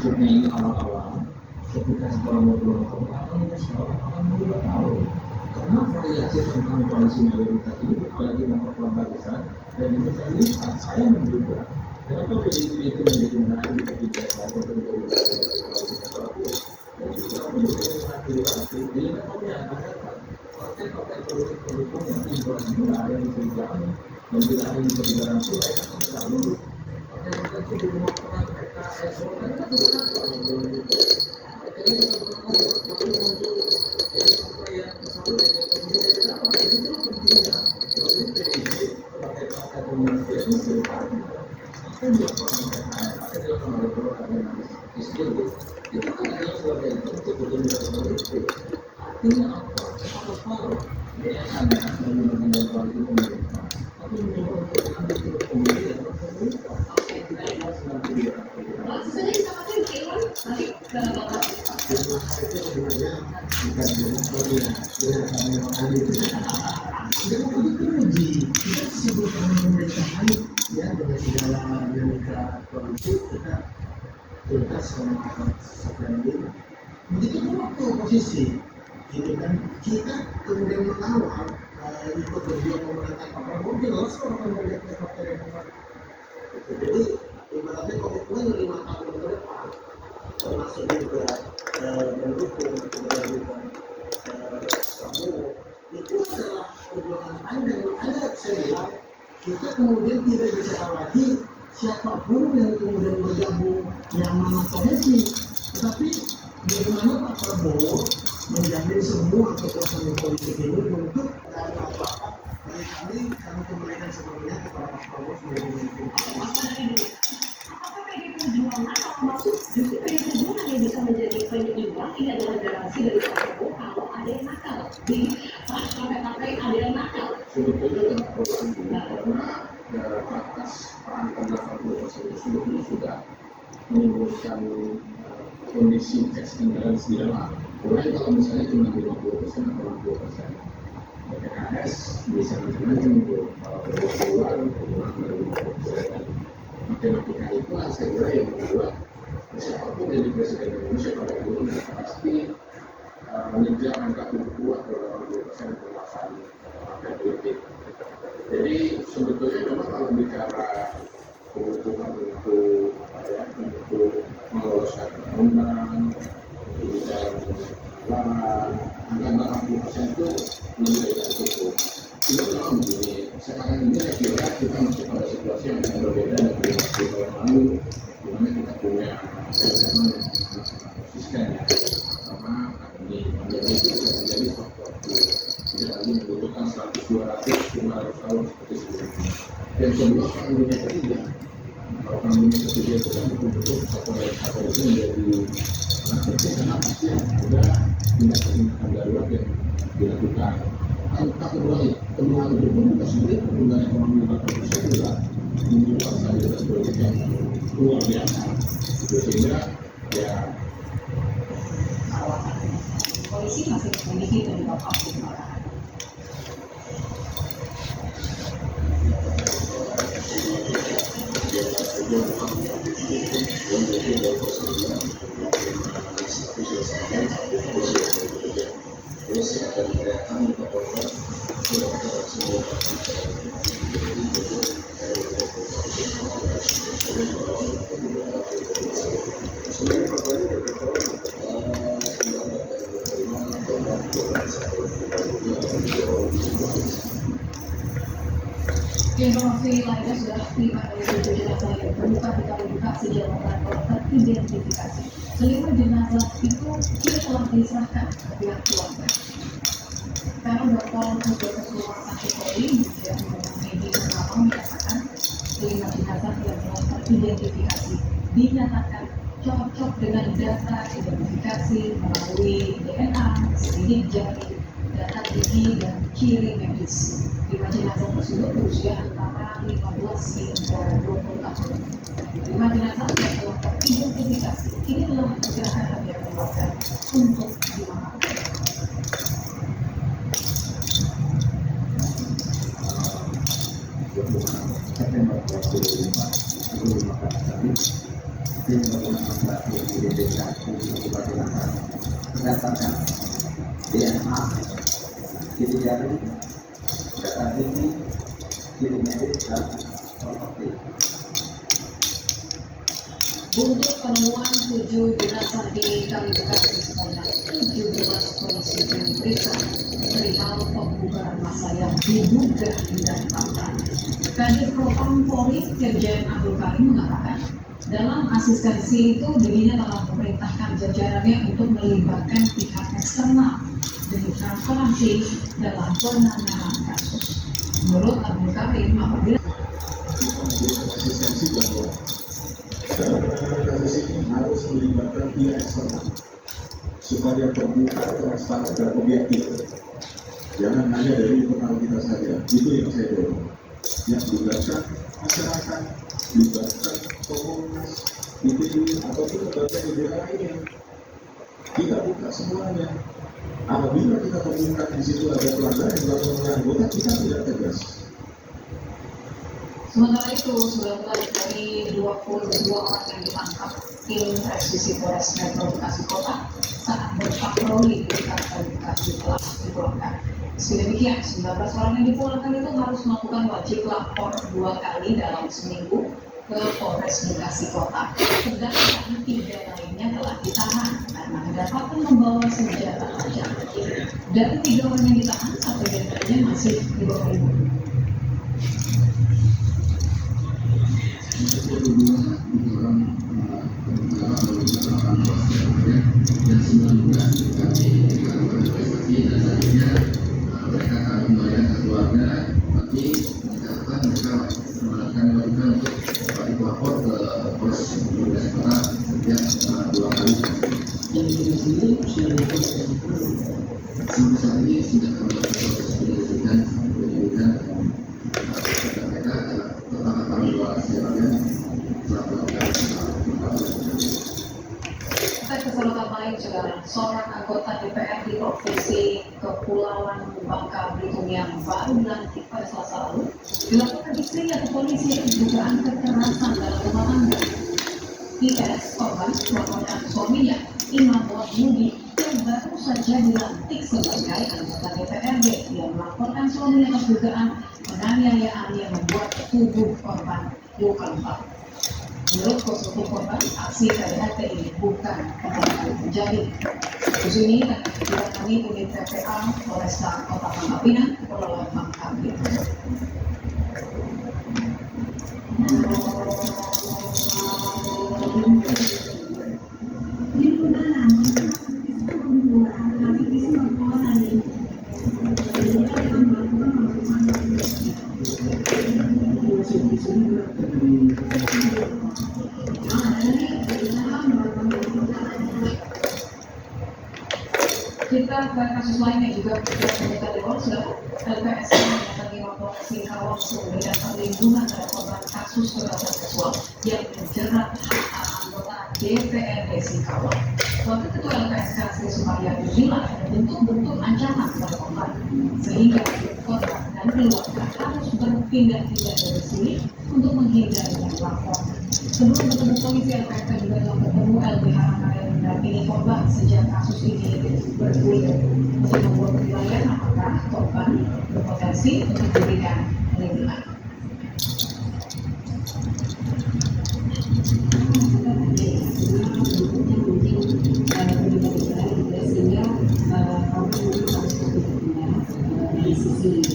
Maksudnya ini awal-awal ketika sekolah ngobrol kita sekolah juga tahu karena variasi tentang koalisi mayoritas ini apalagi memperkuat barisan dan itu saya lihat saya menduga kenapa PDIP itu menjadi menarik di ketika saya bertemu dan juga mendukung aktivasi di levelnya masyarakat partai-partai politik pendukung yang tidak ada yang bisa dijamin dan tidak ada yang bisa digaransi mereka akan selalu partai-partai itu belum pernah PKS mereka tidak begitu waktu posisi gitu kan kita kemudian menawar ikut berjuang memenangkan Pak Prabowo jelas orang melihatnya Partai Demokrat jadi ibaratnya komitmen 5 tahun ke depan termasuk juga mendukung keberlanjutan Prabowo itu adalah perjuangan panjang makanya saya bilang kita kemudian tidak bicara lagi siapapun yang kemudian bergabung yang mana kohesi tetapi bagaimana Pak Prabowo menjamin semua kekuasaan politik ini untuk dan apakah dari kami kembalikan sepenuhnya kepada Pak Prabowo sebagai pemimpin. Apakah PDI Perjuangan kalau maksud justru PDI Perjuangan yang bisa menjadi penyeimbang ini adalah garansi dari Pak Prabowo kalau ada yang nakal di partai-partai ada yang nakal. Sebetulnya tidak perlu karena batas perangkat 80% itu sudah menimbulkan kondisi checks and balance di dalam. Mulai kalau misalnya cuma 50% atau 60%, PKS bisa macam-macam itu keluar dari 50%. Matematika itu saya kira yang kedua siapapun jadi presiden Indonesia pada dulu pasti mengejar angka 72 atau 80% kekuasaan partai politik. Jadi sebetulnya memang kalau bicara kebutuhan untuk meloloskan undang-undang, bicara angka 80% itu menjadi tidak cukup. Itu memang begini. Sekarang ini saya kira kita masuk pada situasi yang berbeda dari 10 tahun lalu, di mana kita punya ancaman yang konsisten ya. Karena ini menjadi faktor tidak lagi membutuhkan 100, 200, 500 tahun seperti sebelumnya. Dan kedua, perang dunia ketiga. Kalau perang dunia ketiga itu kan betul-betul satu itu menjadi penting karena pasti ada tindakan darurat yang dilakukan. Angka kedua itu pun sendiri pertumbuhan ekonomi 40% juga menunjukkan stabilitas politik yang luar biasa. Sehingga ya Polisi masih memiliki penyebab aktif marah. Informasi lainnya sudah 5 dari 7 jenazah yang terbuka di klarifikasi di Jakarta teridentifikasi. Seluruh jenazah itu kini telah diserahkan ke pihak keluarga. Karena Dr. Mudokas Rumah Sakit Polri yang Medi Purnama menyatakan 5 jenazah yang telah teridentifikasi dinyatakan cocok dengan data identifikasi melalui DNA, sidik jari, data gigi dan kiri medis. 5 jenazah tersebut berusia antara 15 hingga 20 tahun. 5 jenazah yang telah teridentifikasi kini telah diserahkan ke pihak keluarga untuk dimakamkan. September 2005 tim menggunakan strategi identifikasi berdasarkan DNA, sidik jari, data gigi, kiri medis dan properti. Untuk penemuan 7 jenazah di Kalimantan sebanyak 17 polisi diperiksa perihal pembubaran massa yang diduga ditangkap. Kadif Propam Polri Irjen Abdul Karim mengatakan, dalam asistensi itu dirinya telah memerintahkan jajarannya untuk melibatkan pihak eksternal demi transparansi dalam penanganan kasus. Menurut Abdul Karim, apabila Asistensi bahwa dalam kasus ini harus melibatkan pihak eksternal supaya terbuka, transparan dan objektif. Jangan hanya dari internal kita saja. Itu yang saya dorong. Yang melibatkan masyarakat, melibatkan komunitas, individu ataupun lembaga negara lainnya. Kita buka semuanya. Apabila kita temukan di situ ada pelanggaran yang dilakukan oleh anggota, kita tidak tegas. sementara itu, 19 dari 22 orang yang ditangkap tim revisi Polres Metro Bekasi Kota saat berpatroli di Kabupaten Bekasi telah dipulangkan. Meski demikian, 19 orang yang dipulangkan itu harus melakukan wajib lapor 2 kali dalam seminggu ke Polres Bekasi Kota. Sedangkan 3 lainnya telah ditahan karena kedapatan membawa senjata tajam. Dari 3 orang yang ditahan, 1 diantaranya masih di bawah umur. Dan 19 kami investasi dan selanjutnya mereka akan membayar ke keluarga, tapi mencatatkan mereka melakukan wajiban untuk lapor ke Polres Bekasi Kota setiap 2 kali. Sampai saat ini sudah kami lakukan proses penyelidikan mereka tetap kami bawa hasilnya Kita ke sorotan lain, saudara. Seorang anggota DPR di Provinsi Kepulauan Bangka Belitung yang baru dilantik pada Selasa lalu dilaporkan istrinya ke polisi dugaan kekerasan dalam rumah tangga. IS korban melaporkan suaminya Imam Budi yang baru saja dilantik sebagai anggota DPRD yang melaporkan suaminya atas dugaan penganiayaan yang membuat tubuh korban luka lebam. Menurut kuasa hukum korban, aksi KDRT ini bukan pertama kali terjadi. Kasus ini akan ditangani unit PPA Polresta Kota Pangkal Pinang, Kepulauan Bangka Belitung. Kita ke kasus lainnya juga kita dibawa sudah LPSK mendatangi Mapolres Singkawang untuk memberikan perlindungan terhadap korban kasus kekerasan seksual yang menjerat anggota DPRD Singkawang. Wakil Ketua LPSK Sri Sumaryati bilang ada bentuk-bentuk ancaman kepada korban sehingga korban dan keluarga harus berpindah-pindah dari sini untuk menghindari lapor. Sebelum bertemu polisi, LPSK juga telah bertemu LBH yang mendampingi korban sejak kasus ini bergulir untuk membuat penilaian apakah korban berpotensi untuk diberikan perlindungan. Dari sisi